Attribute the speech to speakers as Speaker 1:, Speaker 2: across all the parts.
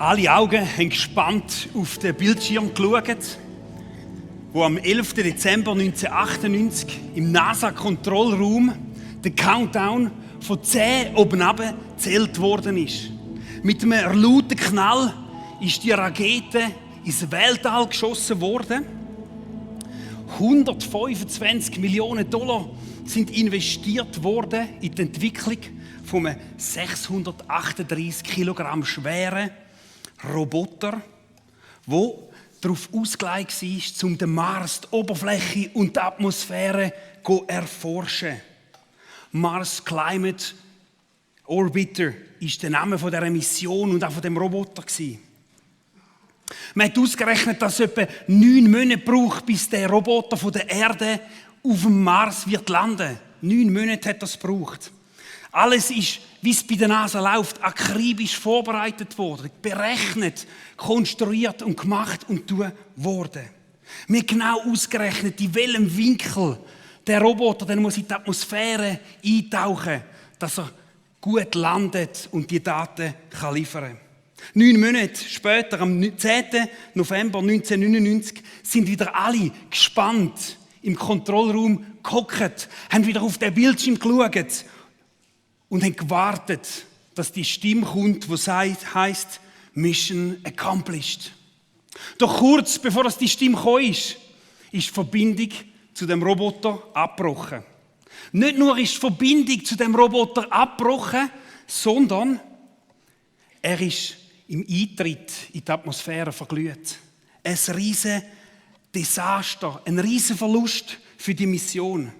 Speaker 1: Alle Augen haben gespannt auf den Bildschirm geschaut, wo am 11. Dezember 1998 im NASA-Kontrollraum der Countdown von 10 oben runter gezählt worden ist. Mit einem lauten Knall ist die Rakete ins Weltall geschossen worden. 125 Millionen $, sind investiert worden in die Entwicklung von einem 638 Kilogramm schweren Roboter, der darauf ausgelegt war, um den Mars, die Oberfläche und die Atmosphäre zu erforschen. Mars Climate Orbiter ist der Name dieser Mission und auch von dem Roboter. Man hat ausgerechnet, dass es etwa 9 Monate braucht, bis der Roboter von der Erde auf dem Mars wird landen. 9 Monate hat das gebraucht. Alles ist, wie es bei der NASA läuft, akribisch vorbereitet worden, berechnet, konstruiert und gemacht und worden. Wir haben genau ausgerechnet, in welchem Winkel der Roboter dann muss in die Atmosphäre eintauchen, dass er gut landet und die Daten kann liefern kann. 9 Monate später, am 10. November 1999, sind wieder alle gespannt im Kontrollraum gehockt, haben wieder auf den Bildschirm geschaut und haben gewartet, dass die Stimme kommt, die heisst Mission accomplished. Doch kurz bevor die Stimme kam, ist die Verbindung zu dem Roboter abgebrochen. Nicht nur ist die Verbindung zu dem Roboter abgebrochen, sondern er ist im Eintritt in die Atmosphäre verglüht. Ein riesen Desaster, ein riesen Verlust für die Mission.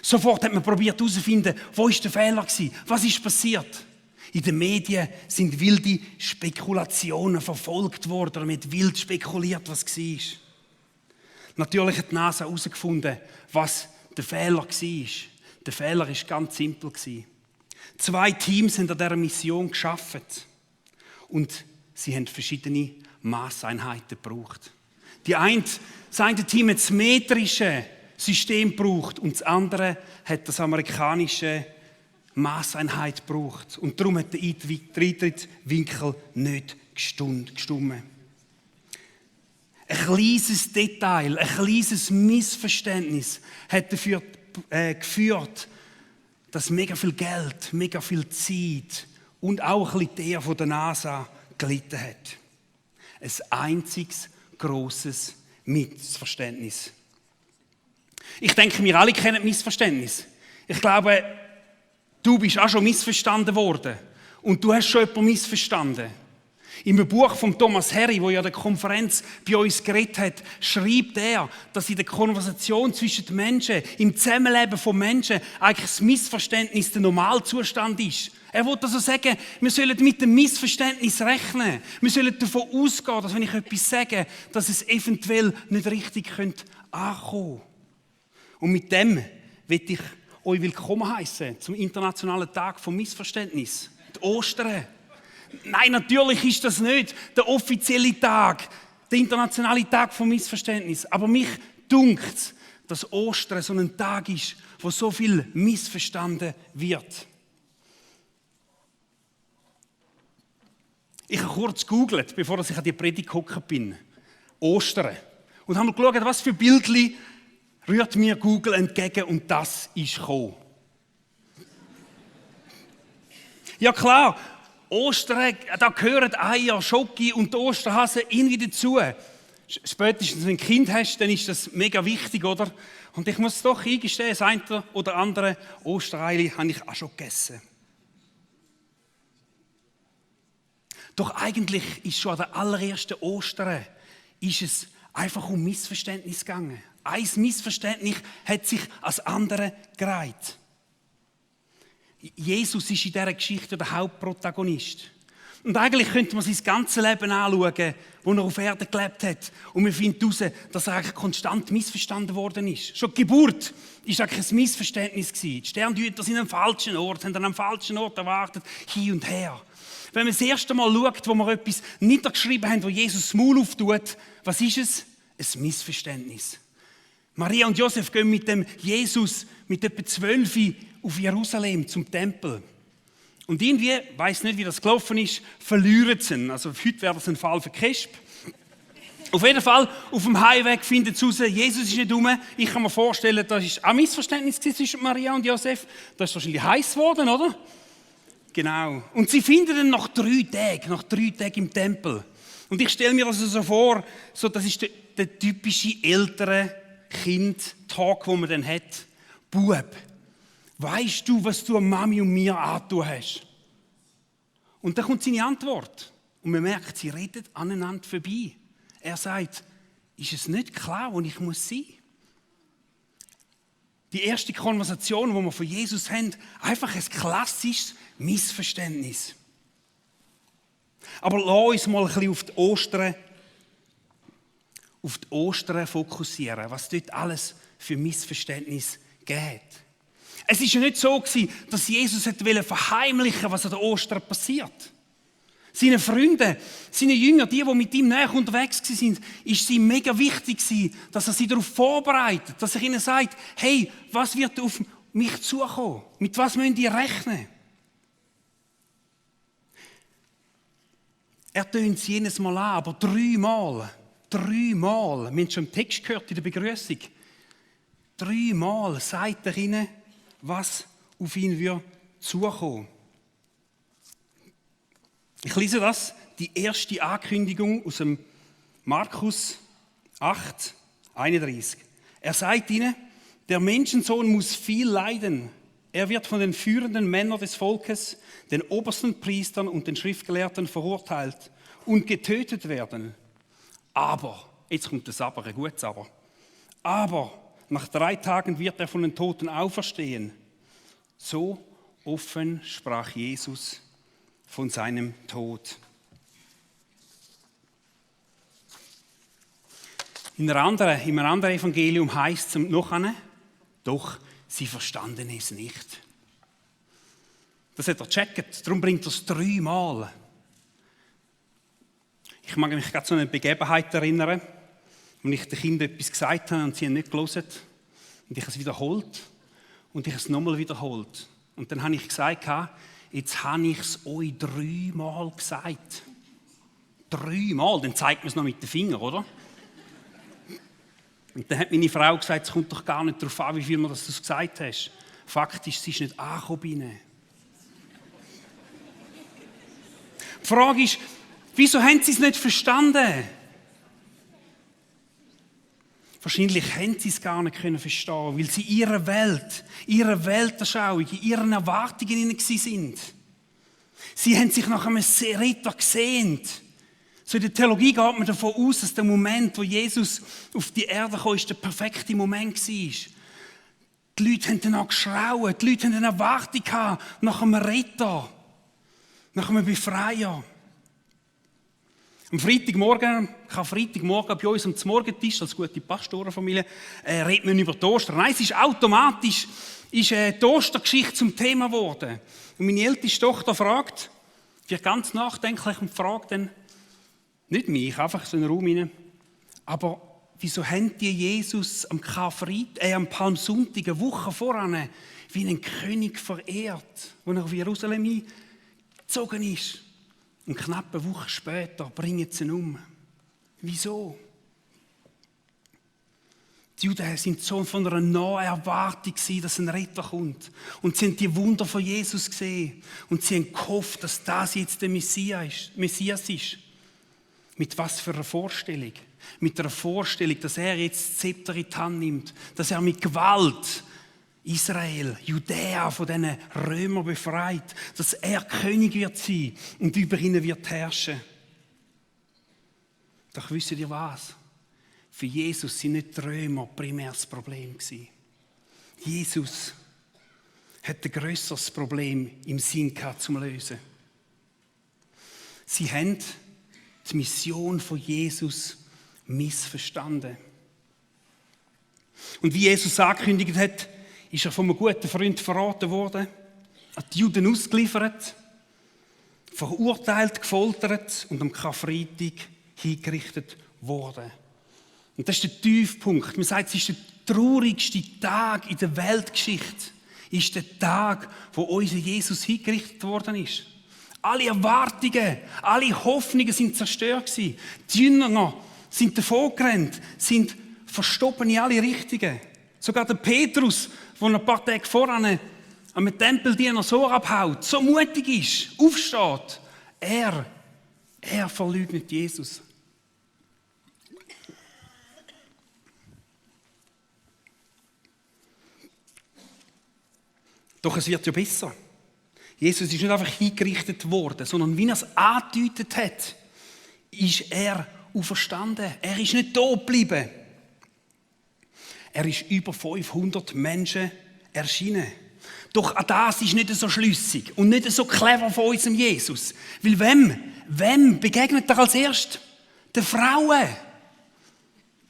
Speaker 1: Sofort hat man probiert herauszufinden, wo ist der Fehler gewesen, was ist passiert. In den Medien sind wilde Spekulationen verfolgt worden, man hat wild spekuliert, was war. Natürlich hat die NASA herausgefunden, was der Fehler war. Der Fehler war ganz simpel. 2 Teams haben an dieser Mission gearbeitet und sie haben verschiedene Maßeinheiten gebraucht. Das eine Team hat das metrische System gebraucht und das andere hat das amerikanische Maßeinheit gebraucht. Und darum hat der Eintrittswinkel nicht gestimmt. Ein kleines Detail, ein kleines Missverständnis hat dafür geführt, dass mega viel Geld, mega viel Zeit und auch ein bisschen der von der NASA gelitten hat. Ein einziges grosses Missverständnis. Ich denke, wir alle kennen Missverständnis. Ich glaube, du bist auch schon missverstanden worden. Und du hast schon jemanden missverstanden. Im Buch von Thomas Harry, der ja an der Konferenz bei uns geredet hat, schreibt er, dass in der Konversation zwischen den Menschen, im Zusammenleben von Menschen, eigentlich das Missverständnis der Normalzustand ist. Er will also sagen, wir sollen mit dem Missverständnis rechnen. Wir sollen davon ausgehen, dass wenn ich etwas sage, dass es eventuell nicht richtig ankommen könnte. Und mit dem will ich euch willkommen heißen zum Internationalen Tag vom Missverständnis, die Ostern. Nein, natürlich ist das nicht der offizielle Tag, der internationale Tag vom Missverständnis. Aber mich dunkt, dass Ostern so ein Tag ist, wo so viel missverstanden wird. Ich habe kurz gegoogelt, bevor ich an die Predigt gekommen bin. Ostern. Und habe geschaut, was für Bildchen rührt mir Google entgegen und das ist gekommen. Ja klar, Ostern, da gehören Eier, Schoki und der Osterhase irgendwie dazu. Spätestens, wenn du ein Kind hast, dann ist das mega wichtig, oder? Und ich muss doch eingestehen, das eine oder andere Ostereili habe ich auch schon gegessen. Doch eigentlich ist schon an der allerersten Ostern ist es einfach um Missverständnis gegangen. Ein Missverständnis hat sich als andere gereiht. Jesus ist in dieser Geschichte der Hauptprotagonist. Und eigentlich könnte man sein ganzes Leben anschauen, wo er auf Erden gelebt hat. Und man findet heraus, dass er eigentlich konstant missverstanden worden ist. Schon die Geburt war eigentlich ein Missverständnis. Die Sterndeuter sind am falschen Ort, haben am falschen Ort erwartet, hin und her. Wenn man das erste Mal schaut, wo wir etwas niedergeschrieben haben, wo Jesus das Maul auftut, was ist es? Ein Missverständnis. Maria und Josef gehen mit dem Jesus mit etwa 12 auf Jerusalem zum Tempel. Und irgendwie, ich weiss nicht, wie das gelaufen ist, verlieren sie ihn. Also heute wäre das ein Fall für Kesp. Auf jeden Fall, auf dem Heimweg finden sie raus, Jesus ist nicht rum. Ich kann mir vorstellen, das ist ein Missverständnis zwischen Maria und Josef. Das ist wahrscheinlich heiß geworden, oder? Genau. Und sie finden ihn nach 3 Tagen im Tempel. Und ich stelle mir das so vor, so, das ist der typische ältere Kind-Talk, den man dann hat. Bub, weisst du, was du Mami und mir angetan hast? Und dann kommt seine Antwort. Und man merkt, sie reden aneinander vorbei. Er sagt, ist es nicht klar, wo ich sein muss? Die erste Konversation, die wir von Jesus haben, einfach ein klassisches Missverständnis. Aber lass uns mal ein bisschen auf die Ostern fokussieren, was dort alles für Missverständnis geht. Es war ja nicht so, dass Jesus verheimlichen wollte, was an der Ostern passiert. Seine Freunde, seine Jünger, die mit ihm näher unterwegs waren, ist es ihm mega wichtig, dass er sie darauf vorbereitet, dass er ihnen sagt, hey, was wird auf mich zukommen? Mit was müsst ihr rechnen? Er tönt es jedes Mal an, aber 3 Mal, wir haben schon im Text gehört, in der Begrüßung, 3 Mal sagt er ihnen, was auf ihn wird zukommen. Ich lese das, die erste Ankündigung aus dem Markus 8, 31. Er sagt ihnen, der Menschensohn muss viel leiden. Er wird von den führenden Männern des Volkes, den obersten Priestern und den Schriftgelehrten verurteilt und getötet werden. Aber, jetzt kommt das Aber, ein gutes aber nach 3 Tagen wird er von den Toten auferstehen. So offen sprach Jesus von seinem Tod. In einem anderen Evangelium heißt es noch einmal, doch sie verstanden es nicht. Das hat er gecheckt, darum bringt er es 3 Mal. Ich mag mich gerade so an eine Begebenheit erinnern, wo ich den Kindern etwas gesagt habe und sie haben nicht gehört. Und ich habe es wiederholt und ich habe es nochmal wiederholt. Und dann habe ich gesagt, jetzt habe ich es euch 3 Mal gesagt. 3 Mal, dann zeigt man es noch mit den Fingern, oder? Und dann hat meine Frau gesagt, es kommt doch gar nicht darauf an, wie viel du es gesagt hast. Fakt ist, sie ist nicht angekommen bei ihnen. Die Frage ist, wieso haben sie es nicht verstanden? Wahrscheinlich haben sie es gar nicht verstehen, weil sie ihre Weltanschauung, in ihren Erwartungen sind. Sie haben sich nach einem Retter gesehnt. So in der Theologie geht man davon aus, dass der Moment, wo Jesus auf die Erde kam, der perfekte Moment war. Die Leute haben danach geschrauen, die Leute haben eine Erwartung gehabt nach einem Retter, nach einem Befreier. Am Freitagmorgen bei uns am Morgentisch, als gute Pastorenfamilie, redet man über die Ostern. Nein, es ist automatisch die Ostergeschichte zum Thema geworden. Und meine älteste Tochter wird ganz nachdenklich und fragt dann, nicht mich, einfach so in den Raum hinein, aber wieso haben die Jesus am Palmsonntag, eine Woche voran, wie einen König verehrt, als er auf Jerusalem eingezogen ist? Und knapp eine Woche später bringen sie ihn um. Wieso? Die Juden waren so von einer nahen Erwartung, dass ein Retter kommt. Und sie haben die Wunder von Jesus gesehen. Und sie haben gehofft, dass das jetzt der Messias ist. Mit was für einer Vorstellung? Mit einer Vorstellung, dass er jetzt das Zepter in die Hand nimmt. Dass er mit Gewalt Israel, Judäa von diesen Römern befreit, dass er König wird sein und über ihnen wird herrschen. Doch wisst ihr was? Für Jesus sind nicht die Römer primär das Problem gewesen. Jesus hat ein grösseres Problem im Sinn gehabt, zum Lösen. Sie haben die Mission von Jesus missverstanden. Und wie Jesus angekündigt hat, ist er von einem guten Freund verraten worden, an die Juden ausgeliefert, verurteilt, gefoltert und am Karfreitag hingerichtet worden. Und das ist der Tiefpunkt. Man sagt, es ist der traurigste Tag in der Weltgeschichte. ist der Tag, wo unser Jesus hingerichtet worden ist. Alle Erwartungen, alle Hoffnungen sind zerstört gewesen. Die Jünger sind davongerannt, sind verstoppen in alle Richtungen. Sogar der Petrus, der ein paar Tage voran am Tempeldiener so abhaut, so mutig ist, aufsteht, er verleugnet Jesus. Doch es wird ja besser. Jesus ist nicht einfach hingerichtet worden, sondern wie er es angedeutet hat, ist er auferstanden. Er ist nicht da geblieben. Er ist über 500 Menschen erschienen. Doch auch das ist nicht so schlüssig und nicht so clever von unserem Jesus. Weil wem begegnet er als erstes? Den Frauen.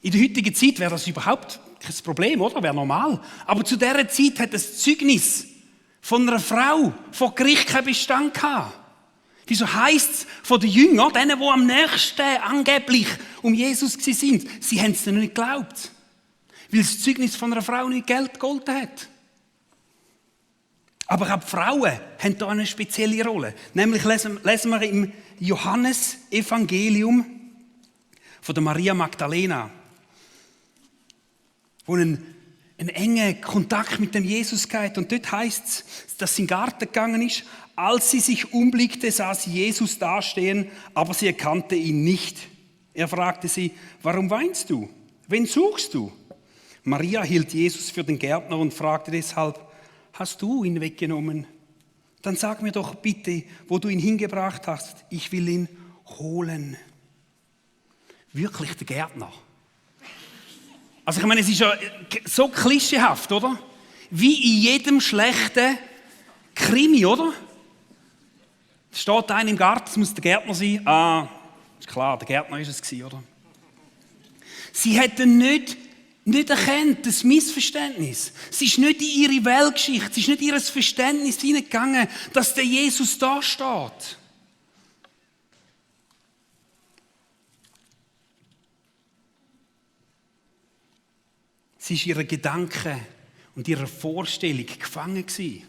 Speaker 1: In der heutigen Zeit wäre das überhaupt kein Problem, oder? Wäre normal. Aber zu dieser Zeit hat das Zeugnis von einer Frau vor Gericht keinen Bestand gehabt. Wieso heisst es von den Jüngern, denen, die am nächsten angeblich um Jesus waren, sie haben es nicht geglaubt. Weil das Zeugnis von einer Frau nicht Geld gegolten hat. Aber auch die Frauen haben hier eine spezielle Rolle. Nämlich lesen wir im Johannes-Evangelium von der Maria Magdalena, wo einen engen Kontakt mit dem Jesus gehabt. Und dort heisst es, dass sie in den Garten gegangen ist. Als sie sich umblickte, sah sie Jesus dastehen, aber sie erkannte ihn nicht. Er fragte sie, warum weinst du? Wen suchst du? Maria hielt Jesus für den Gärtner und fragte deshalb, hast du ihn weggenommen? Dann sag mir doch bitte, wo du ihn hingebracht hast. Ich will ihn holen. Wirklich der Gärtner. Also ich meine, es ist ja so klischeehaft, oder? Wie in jedem schlechten Krimi, oder? Da steht einer im Garten, es muss der Gärtner sein. Ah, ist klar, der Gärtner ist es gewesen, oder? Sie hätten nicht erkannt, das Missverständnis. Es ist nicht in ihre Weltgeschichte, es ist nicht in ihr Verständnis hineingegangen, dass der Jesus da steht. Sie war ihre Gedanken und ihre Vorstellung gefangen gewesen.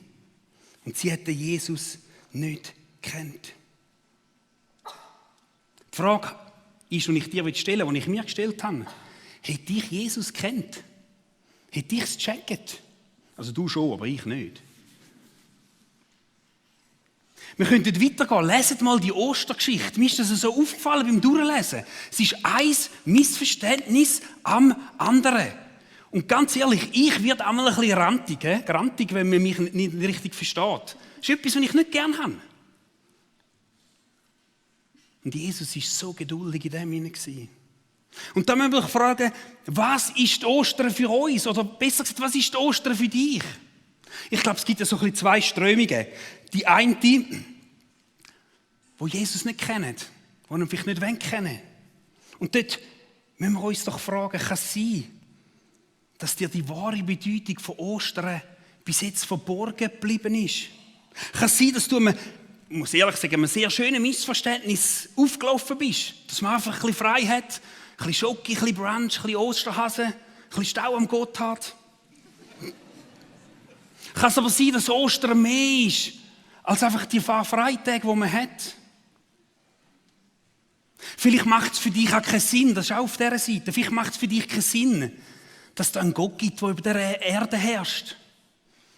Speaker 1: Und sie hat den Jesus nicht gekannt. Die Frage ist, die ich dir stellen will, die ich mir gestellt habe, hätte ich Jesus gekannt? Hätte ich es gecheckt? Also du schon, aber ich nicht. Wir könnten weitergehen. Leset mal die Ostergeschichte. Mir ist das so aufgefallen beim Durchlesen. Es ist ein Missverständnis am anderen. Und ganz ehrlich, ich werde einmal ein bisschen grantig, wenn man mich nicht richtig versteht. Das ist etwas, was ich nicht gerne habe. Und Jesus war so geduldig in dem hinein. Und dann müssen wir fragen, was ist Ostern für uns? Oder besser gesagt, was ist Ostern für dich? Ich glaube, es gibt ja so ein bisschen zwei Strömungen. Die eine, die Jesus nicht kennen, die ihn vielleicht nicht kennen wollen. Und dort müssen wir uns doch fragen, kann es sein, dass dir die wahre Bedeutung von Ostern bis jetzt verborgen geblieben ist? Kann es sein, dass du, ich muss ehrlich sagen, einem sehr schönen Missverständnis aufgelaufen bist? Dass man einfach ein bisschen frei hat, ein bisschen Schoki, ein bisschen Brunch, ein bisschen Osterhasen, ein bisschen Stau am Gotthard. Kann es aber sein, dass Ostern mehr ist, als einfach die paar Freitage, die man hat? Vielleicht macht es für dich auch keinen Sinn, das ist auch auf dieser Seite, vielleicht macht es für dich keinen Sinn, dass es einen Gott gibt, der über der Erde herrscht.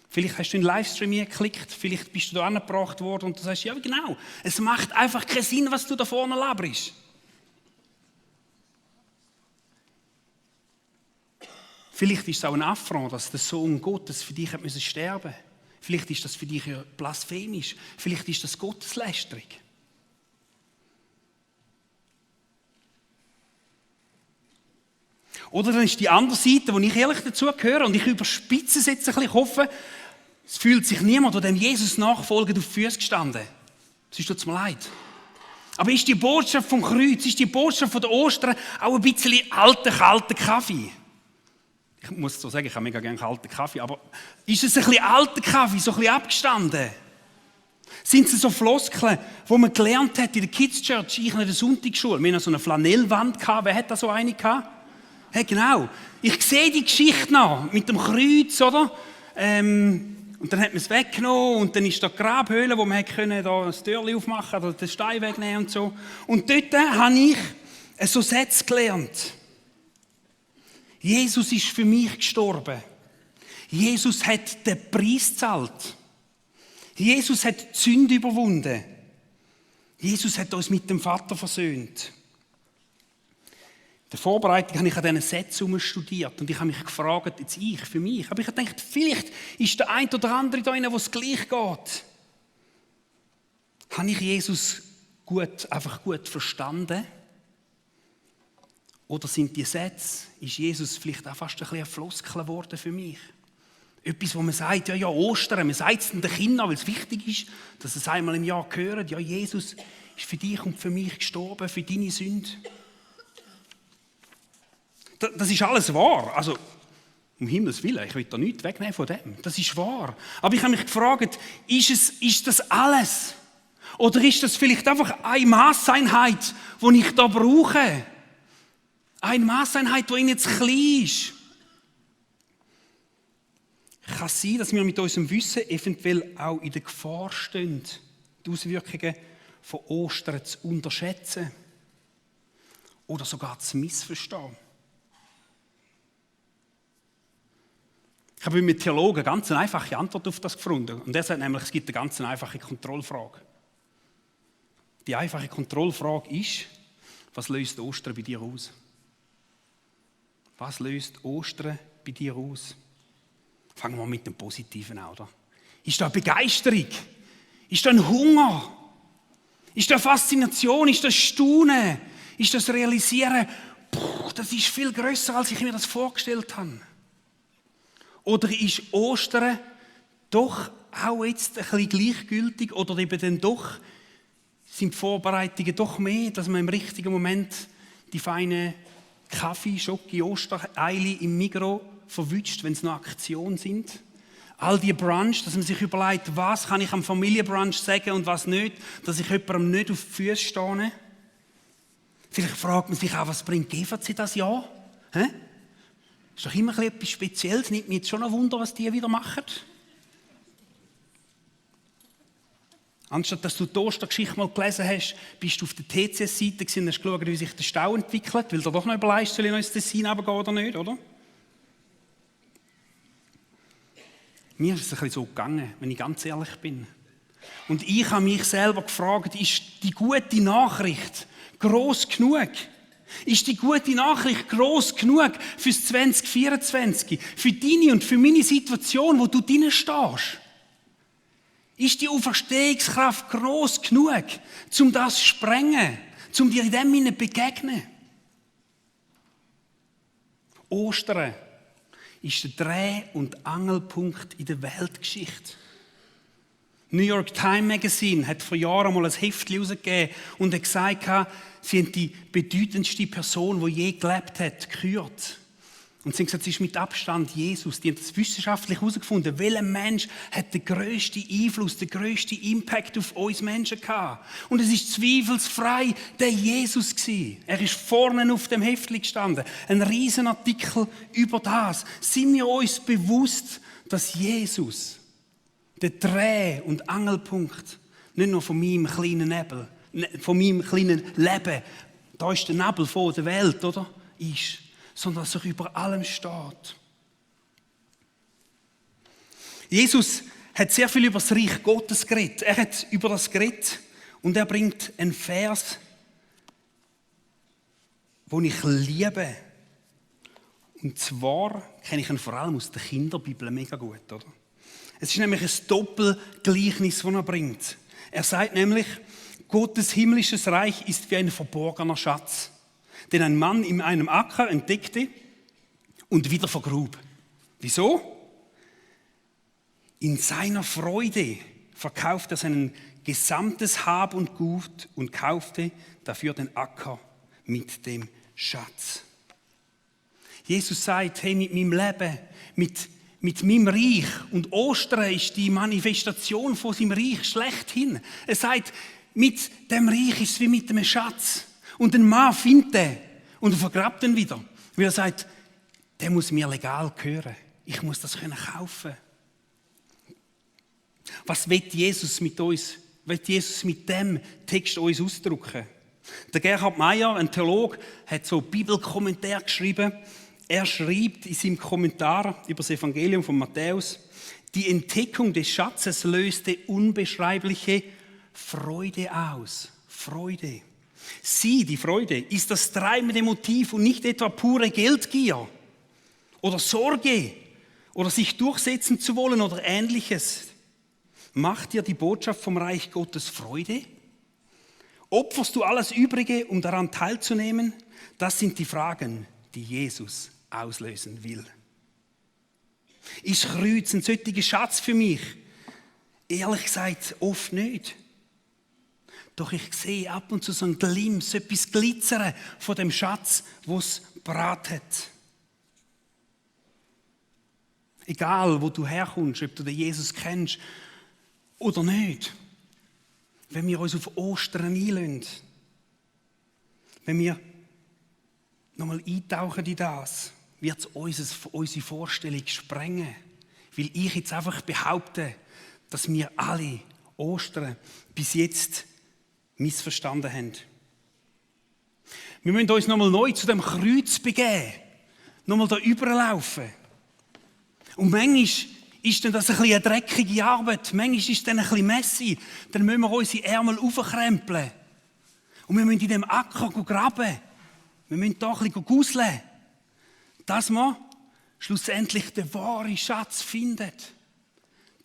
Speaker 1: Vielleicht hast du einen Livestream hier geklickt, vielleicht bist du da angebracht worden und du sagst, ja genau, es macht einfach keinen Sinn, was du da vorne laberst. Vielleicht ist es auch ein Affront, dass der Sohn Gottes für dich sterben musste. Vielleicht ist das für dich blasphemisch. Vielleicht ist das Gotteslästerung. Oder dann ist die andere Seite, wo ich ehrlich dazu gehöre, und ich überspitze es jetzt ein bisschen, ich hoffe, es fühlt sich niemand, der dem Jesus nachfolgt, auf die Füße gestanden. Es tut mir leid. Aber ist die Botschaft vom Kreuz, ist die Botschaft von der Ostern auch ein bisschen alter, kalter Kaffee? Ich muss so sagen, ich habe mega gerne kalten Kaffee, aber ist es ein bisschen alter Kaffee, so ein bisschen abgestanden? Sind es so Floskeln, die man gelernt hat in der Kids Church, ich in der Sonntagsschule? Wir hatten so eine Flanellwand, wer hat da so eine gehabt? Hey, genau. Ich sehe die Geschichte noch mit dem Kreuz, oder? Und dann hat man es weggenommen und dann ist da die Grabhöhle, wo man können, da das Türchen aufmachen oder den Stein wegnehmen und so. Und dort habe ich so Sätze gelernt. Jesus ist für mich gestorben. Jesus hat den Preis gezahlt. Jesus hat die Sünde überwunden. Jesus hat uns mit dem Vater versöhnt. In der Vorbereitung habe ich an diesen Sätzen studiert und ich habe mich gefragt, jetzt für mich, aber ich habe gedacht, vielleicht ist der ein oder andere da drin, wo es gleich geht. Habe ich Jesus einfach gut verstanden? Oder sind die Sätze, ist Jesus vielleicht auch fast ein bisschen ein Floskel geworden für mich? Etwas, wo man sagt, ja, Ostern, man sagt es den Kindern, weil es wichtig ist, dass sie es einmal im Jahr hören, ja, Jesus ist für dich und für mich gestorben, für deine Sünde. Das ist alles wahr. Also, um Himmels Willen, ich will da nichts wegnehmen von dem. Das ist wahr. Aber ich habe mich gefragt, ist das alles? Oder ist das vielleicht einfach eine Maßeinheit, die ich da brauche? Eine Maßeinheit, die Ihnen jetzt klein ist. Kann es sein, dass wir mit unserem Wissen eventuell auch in der Gefahr stehen, die Auswirkungen von Ostern zu unterschätzen oder sogar zu missverstehen? Ich habe mit Theologen eine ganz einfache Antwort auf das gefunden. Und er sagt nämlich, es gibt eine ganz einfache Kontrollfrage. Die einfache Kontrollfrage ist, was löst Ostern bei dir aus? Was löst Ostern bei dir aus? Fangen wir mit dem Positiven an, oder? Ist da Begeisterung? Ist da ein Hunger? Ist da Faszination? Ist das Staunen? Ist das Realisieren? Das ist viel grösser, als ich mir das vorgestellt habe. Oder ist Ostern doch auch jetzt ein bisschen gleichgültig? Oder eben dann doch sind die Vorbereitungen doch mehr, dass man im richtigen Moment die feinen Kaffee, Schoki, Ostereile im Migros verwünscht, wenn es noch Aktionen sind? All die Brunch, dass man sich überlegt, was kann ich am Familienbrunch sagen und was nicht, dass ich jemandem nicht auf die Füße stehe. Vielleicht fragt man sich auch, was bringt GVC das Jahr? Ist doch immer etwas Spezielles. Nimmt mich jetzt schon ein Wunder, was die wieder machen. Anstatt dass du die Ostergeschichte mal gelesen hast, bist du auf der TCS-Seite und hast geschaut, wie sich der Stau entwickelt, weil du doch noch überlegst, soll ich noch ins Tessin runtergehen oder nicht, oder? Mir ist es ein bisschen so gegangen, wenn ich ganz ehrlich bin. Und ich habe mich selber gefragt, ist die gute Nachricht gross genug? Ist die gute Nachricht gross genug fürs 2024? Für deine und für meine Situation, wo du drin stehst? Ist die Auferstehungskraft gross genug, um das zu sprengen, um dir in dem Sinne zu begegnen? Ostern ist der Dreh- und Angelpunkt in der Weltgeschichte. New York Times Magazine hat vor Jahren mal ein Heftchen herausgegeben und hat gesagt, sie haben die bedeutendste Person, die je gelebt hat, gekürt. Und sie haben gesagt, es ist mit Abstand Jesus. Die haben das wissenschaftlich herausgefunden. Welcher Mensch hat den grössten Einfluss, den grössten Impact auf uns Menschen gehabt? Und es ist zweifelsfrei der Jesus gewesen. Er ist vorne auf dem Heftchen gestanden. Ein riesen Artikel über das. Sind wir uns bewusst, dass Jesus der Dreh- und Angelpunkt nicht nur von meinem kleinen Nebel, von meinem kleinen Leben, da ist der Nebel von der Welt, oder? Ist, sondern dass er über allem steht. Jesus hat sehr viel über das Reich Gottes geredet. Er hat über das geredet und er bringt einen Vers, den ich liebe. Und zwar kenne ich ihn vor allem aus der Kinderbibel mega gut, oder? Es ist nämlich ein Doppelgleichnis, das er bringt. Er sagt nämlich, Gottes himmlisches Reich ist wie ein verborgener Schatz, den ein Mann in einem Acker entdeckte und wieder vergrub. Wieso? In seiner Freude verkaufte er sein gesamtes Hab und Gut und kaufte dafür den Acker mit dem Schatz. Jesus sagt, hey, mit meinem Leben, mit meinem Reich, und Ostern ist die Manifestation von seinem Reich schlechthin. Er sagt, mit dem Reich ist es wie mit einem Schatz. Und ein Mann findet den und er vergrabt ihn wieder. Weil er sagt, der muss mir legal gehören. Ich muss das kaufen. Was will Jesus mit uns? Will Jesus mit dem Text uns ausdrücken? Der Gerhard Meyer, ein Theologe, hat so Bibelkommentar geschrieben. Er schreibt in seinem Kommentar über das Evangelium von Matthäus: Die Entdeckung des Schatzes löste unbeschreibliche Freude aus. Freude. Sie, die Freude, ist das treibende Motiv und nicht etwa pure Geldgier oder Sorge oder sich durchsetzen zu wollen oder Ähnliches. Macht dir die Botschaft vom Reich Gottes Freude? Opferst du alles Übrige, um daran teilzunehmen? Das sind die Fragen, die Jesus auslösen will. Ist Kreuz ein solcher Schatz für mich? Ehrlich gesagt, oft nicht. Doch ich sehe ab und zu so einen Glimps, etwas glitzern von dem Schatz, was parat hat. Egal, wo du herkommst, ob du den Jesus kennst oder nicht. Wenn wir uns auf Ostern einlassen, wenn wir nochmal eintauchen in das, wird es unsere Vorstellung sprengen. Weil ich jetzt einfach behaupte, dass wir alle Ostern bis jetzt missverstanden haben. Wir müssen uns nochmal neu zu dem Kreuz begeben, nochmal da überlaufen. Und manchmal ist dann das ein bisschen eine dreckige Arbeit, manchmal ist es dann ein bisschen messy, dann müssen wir unsere Ärmel aufkrempeln. Und wir müssen in dem Acker graben. Wir müssen da ein bisschen gusseln, dass wir schlussendlich den wahren Schatz findet.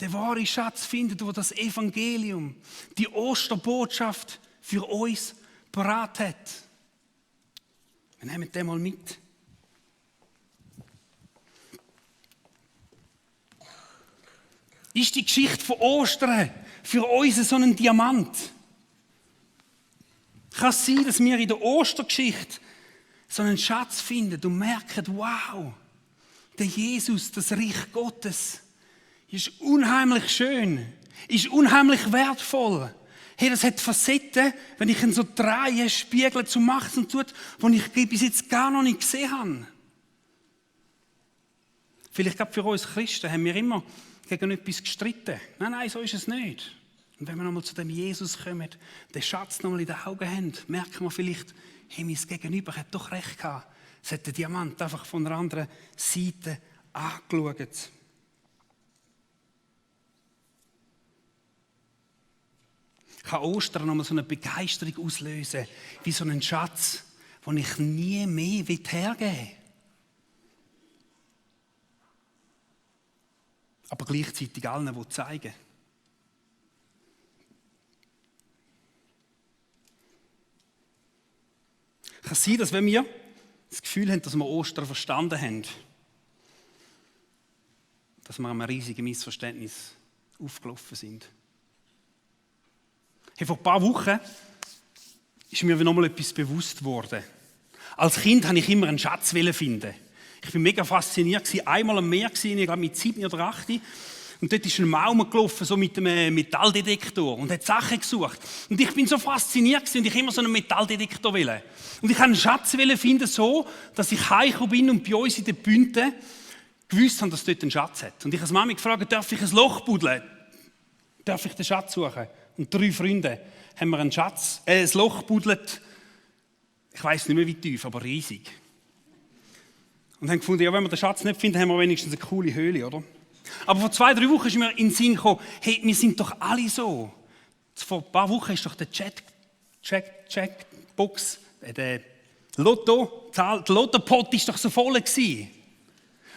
Speaker 1: Den wahren Schatz findet, wo das Evangelium, die Osterbotschaft für uns parat hat. Wir nehmen den mal mit. Ist die Geschichte von Ostern für uns so ein Diamant? Kann es sein, dass wir in der Ostergeschichte so einen Schatz finden und merken, wow, der Jesus, das Reich Gottes, ist unheimlich schön, ist unheimlich wertvoll. Hey, das hat Facetten, wenn ich ihn so drehe, spiegelt, so macht und tut, die ich bis jetzt gar noch nicht gesehen habe. Vielleicht gerade für uns Christen haben wir immer gegen etwas gestritten. Nein, so ist es nicht. Und wenn wir nochmal zu dem Jesus kommen, den Schatz nochmal in den Augen haben, merken wir vielleicht, hey, mein Gegenüber hat doch recht gehabt. Es hat den Diamant einfach von einer anderen Seite angeschaut. Kann Ostern nochmal so eine Begeisterung auslösen, wie so einen Schatz, den ich nie mehr hergeben will. Aber gleichzeitig allen zeigen. Kann es sein, dass wenn wir das Gefühl haben, dass wir Ostern verstanden haben, dass wir einem riesigen Missverständnis aufgelaufen sind? Hey, vor ein paar Wochen ist mir noch mal etwas bewusst geworden. Als Kind wollte ich immer einen Schatz finden. Ich war mega fasziniert. Einmal am Meer, ich glaube mit 7 oder 8. Und dort ist ein Mann rumgelaufen, so mit einem Metalldetektor und hat Sachen gesucht. Und ich bin so fasziniert und ich immer so einen Metalldetektor wollte. Und ich wollte einen Schatz finden, so, dass ich heimgekommen bin und bei uns in den Bünden gewusst habe, dass dort einen Schatz hat. Und ich habe die Mami gefragt, darf ich ein Loch buddeln? Darf ich den Schatz suchen? Und 3 Freunde haben mir ein Loch gebuddelt. Ich weiss nicht mehr wie tief, aber riesig. Und haben gefunden, ja, wenn wir den Schatz nicht finden, haben wir wenigstens eine coole Höhle, oder? Aber vor 2-3 Wochen ist mir in den Sinn gekommen, hey, wir sind doch alle so. Vor ein paar Wochen ist doch der Checkbox, der Lottopot ist doch so voll gewesen.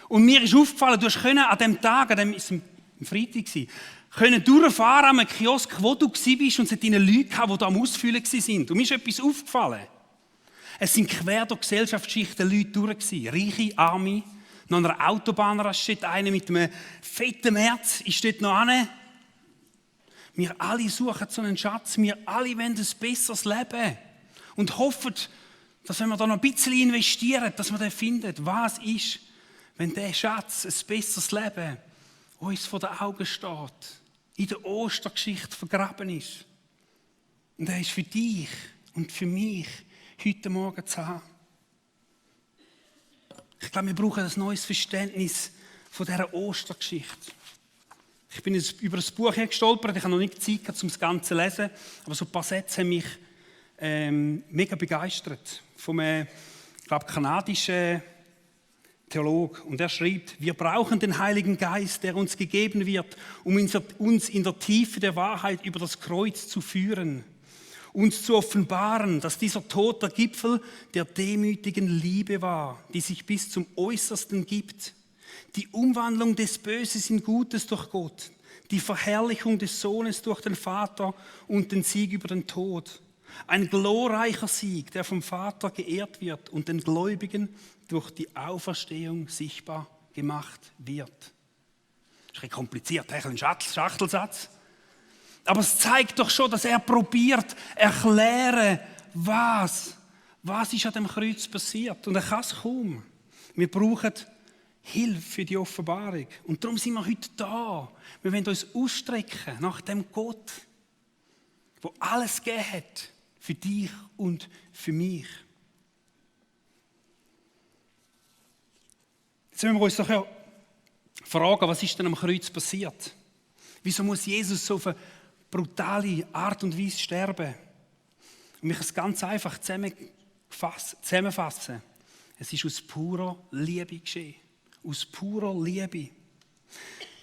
Speaker 1: Und mir ist aufgefallen, du hast an dem Tag, es war am Freitag, können durchfahren an einem Kiosk, wo du warst, und es hat Leute gehabt, die da am Ausfüllen waren. Und mir ist etwas aufgefallen. Es sind quer durch Gesellschaftsschichten Leute durch gewesen. Reiche, Arme. Noch an einer Autobahnrast steht einer mit einem fetten Herz. Ist dort noch einer. Wir alle suchen so einen Schatz. Wir alle wollen ein besseres Leben. Und hoffen, dass wenn wir da noch ein bisschen investieren, dass wir den finden. Was ist, wenn der Schatz, ein besseres Leben, uns vor den Augen steht, in der Ostergeschichte vergraben ist. Und er ist für dich und für mich heute Morgen zu haben. Ich glaube, wir brauchen ein neues Verständnis von dieser Ostergeschichte. Ich bin über ein Buch gestolpert, ich habe noch nicht Zeit gehabt, um das Ganze zu lesen, aber so ein paar Sätze haben mich mega begeistert. Vom, ich glaube, kanadischen Theolog. Und er schreibt, wir brauchen den Heiligen Geist, der uns gegeben wird, um uns in der Tiefe der Wahrheit über das Kreuz zu führen. Uns zu offenbaren, dass dieser Tod der Gipfel der demütigen Liebe war, die sich bis zum Äußersten gibt. Die Umwandlung des Böses in Gutes durch Gott, die Verherrlichung des Sohnes durch den Vater und den Sieg über den Tod. Ein glorreicher Sieg, der vom Vater geehrt wird und den Gläubigen durch die Auferstehung sichtbar gemacht wird. Das ist ein kompliziert, ein Schachtelsatz. Aber es zeigt doch schon, dass er probiert, erklären, was ist an dem Kreuz passiert. Und er kann es kaum. Wir brauchen Hilfe für die Offenbarung. Und darum sind wir heute da. Wir wollen uns ausstrecken nach dem Gott, der alles gegeben hat, für dich und für mich. Jetzt müssen wir uns doch ja fragen, was ist denn am Kreuz passiert? Wieso muss Jesus so auf eine brutale Art und Weise sterben? Und mich es ganz einfach zusammenfassen. Es ist aus purer Liebe geschehen. Aus purer Liebe.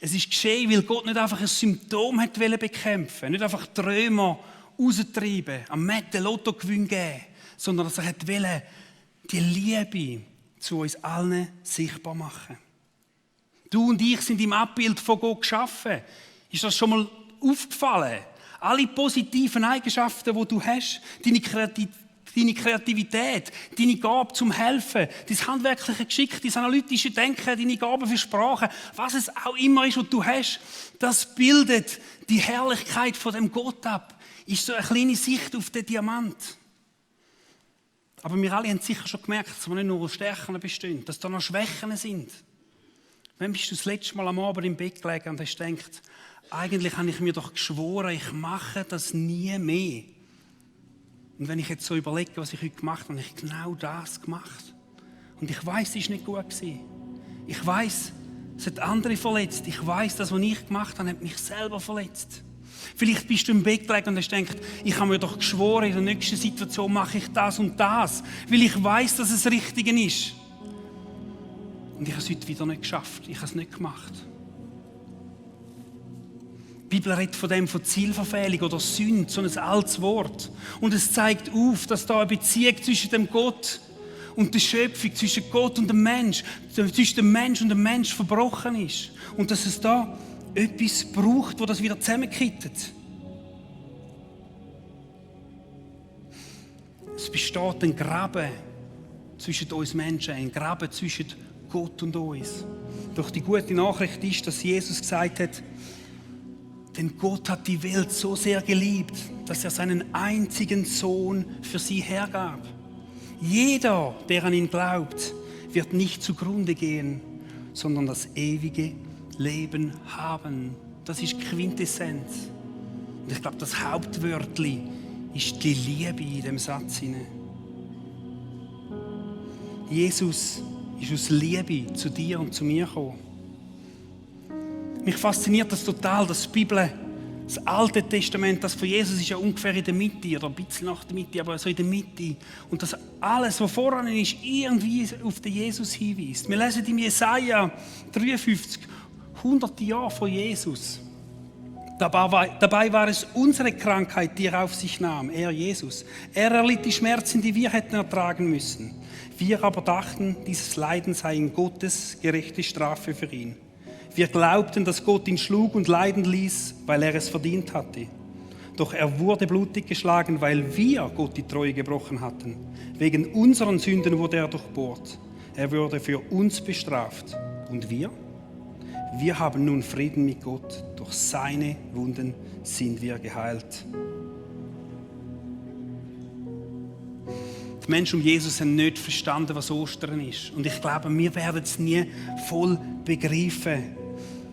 Speaker 1: Es ist geschehen, weil Gott nicht einfach ein Symptom hat bekämpfen, nicht einfach die Römer raustreiben, am Mette Lottogewinn geben, sondern dass er hat die Liebe zu uns allen sichtbar machen. Du und ich sind im Abbild von Gott geschaffen. Ist das schon mal aufgefallen? Alle positiven Eigenschaften, die du hast, deine Kreativität, deine Gabe zum Helfen, dein handwerkliche Geschick, dein analytische Denken, deine Gabe für Sprache, was es auch immer ist, was du hast, das bildet die Herrlichkeit von dem Gott ab. Ist so eine kleine Sicht auf den Diamant. Aber wir alle haben sicher schon gemerkt, dass wir nicht nur aus Stärken bestehen, dass da noch Schwächen sind. Wann bist du das letzte Mal am Abend im Bett gelegen und hast gedacht, eigentlich habe ich mir doch geschworen, ich mache das nie mehr. Und wenn ich jetzt so überlege, was ich heute gemacht habe, habe ich genau das gemacht. Und ich weiss, es war nicht gut gewesen. Ich weiss, es hat andere verletzt. Ich weiss, das, was ich gemacht habe, hat mich selber verletzt. Vielleicht bist du im Bett gelegen und hast gedacht, ich habe mir doch geschworen, in der nächsten Situation mache ich das und das, weil ich weiss, dass es das Richtige ist. Und ich habe es heute wieder nicht geschafft. Ich habe es nicht gemacht. Die Bibel redet von Zielverfehlung oder Sünde, so ein altes Wort. Und es zeigt auf, dass da eine Beziehung zwischen dem Gott und der Schöpfung, zwischen Gott und dem Mensch, zwischen dem Mensch und dem Mensch verbrochen ist. Und dass es da etwas braucht, wo das wieder zusammenkittet. Es besteht ein Graben zwischen uns Menschen, ein Graben zwischen Gott und uns. Doch die gute Nachricht ist, dass Jesus gesagt hat, denn Gott hat die Welt so sehr geliebt, dass er seinen einzigen Sohn für sie hergab. Jeder, der an ihn glaubt, wird nicht zugrunde gehen, sondern das ewige Leben haben. Das ist Quintessenz. Und ich glaube, das Hauptwörtli ist die Liebe in dem Satz. Jesus ist aus Liebe zu dir und zu mir gekommen. Mich fasziniert das total, dass die Bibel, das Alte Testament, das von Jesus ist ja ungefähr in der Mitte oder ein bisschen nach der Mitte, aber so in der Mitte. Und dass alles, was voran ist, irgendwie auf den Jesus hinweist. Wir lesen im Jesaja 53, hunderte Jahre vor Jesus. Dabei war es unsere Krankheit, die er auf sich nahm, er Jesus. Er erlitt die Schmerzen, die wir hätten ertragen müssen. Wir aber dachten, dieses Leiden sei in Gottes gerechte Strafe für ihn. Wir glaubten, dass Gott ihn schlug und leiden ließ, weil er es verdient hatte. Doch er wurde blutig geschlagen, weil wir Gott die Treue gebrochen hatten. Wegen unseren Sünden wurde er durchbohrt. Er wurde für uns bestraft. Und wir? Wir haben nun Frieden mit Gott. Durch seine Wunden sind wir geheilt. Die Menschen um Jesus haben nicht verstanden, was Ostern ist. Und ich glaube, wir werden es nie voll begreifen.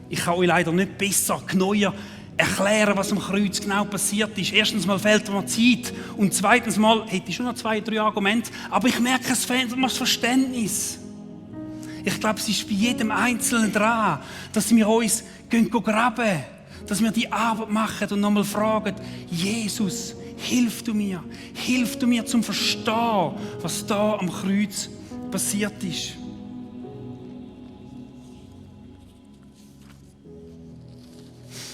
Speaker 1: Ich kann euch leider nicht besser, genauer erklären, was am Kreuz genau passiert ist. Erstens mal fehlt mir Zeit und zweitens mal hätte ich schon noch 2, 3 Argumente, aber ich merke, es fehlt mir das Verständnis. Ich glaube, es ist bei jedem Einzelnen dran, dass wir uns graben, dass wir die Arbeit machen und nochmal fragen, Jesus, hilf du mir zum Verstehen, was da am Kreuz passiert ist.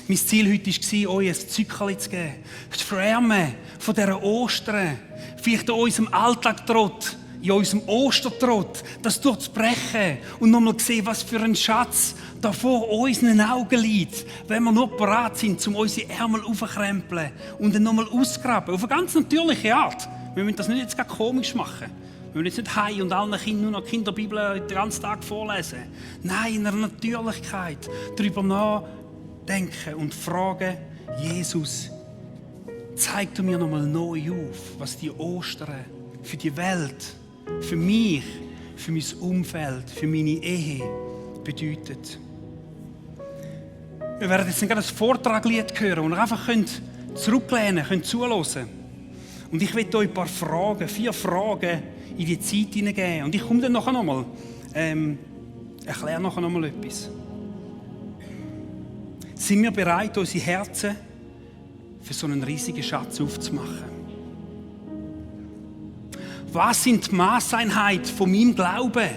Speaker 1: Mein Ziel heute war, euch ein Zückerchen zu geben, zu verärmen von dieser Ostern, vielleicht in unserem Alltagstrott, in unserem Ostertrott, das durchzubrechen und nochmal sehen, was für ein Schatz da vor unseren Augen liegt, wenn wir nur bereit sind, um unsere Ärmel aufzukrempeln und dann nochmal auszugraben, auf eine ganz natürliche Art. Wir müssen das nicht jetzt gar komisch machen. Wir müssen jetzt nicht heim und allen Kindern nur noch Kinderbibel den ganzen Tag vorlesen. Nein, in einer Natürlichkeit darüber nachdenken und fragen, Jesus, zeig du mir nochmal neu auf, was die Ostern für die Welt, für mich, für mein Umfeld, für meine Ehe bedeutet. Wir werden jetzt gerade ein Vortraglied hören und einfach zurücklehnen können, zuhören. Und ich werde euch ein paar Fragen, 4 Fragen in die Zeit hineingeben. Und ich komme dann nachher nochmal, erkläre nachher nochmal etwas. Sind wir bereit, unsere Herzen für so einen riesigen Schatz aufzumachen? Was sind die Maßeinheit von meinem Glauben?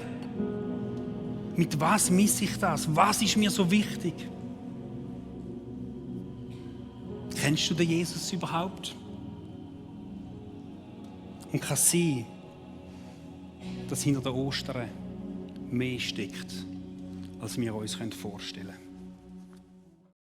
Speaker 1: Mit was messe ich das? Was ist mir so wichtig? Kennst du den Jesus überhaupt? Und kann es sein, dass hinter den Ostern mehr steckt, als wir uns vorstellen können?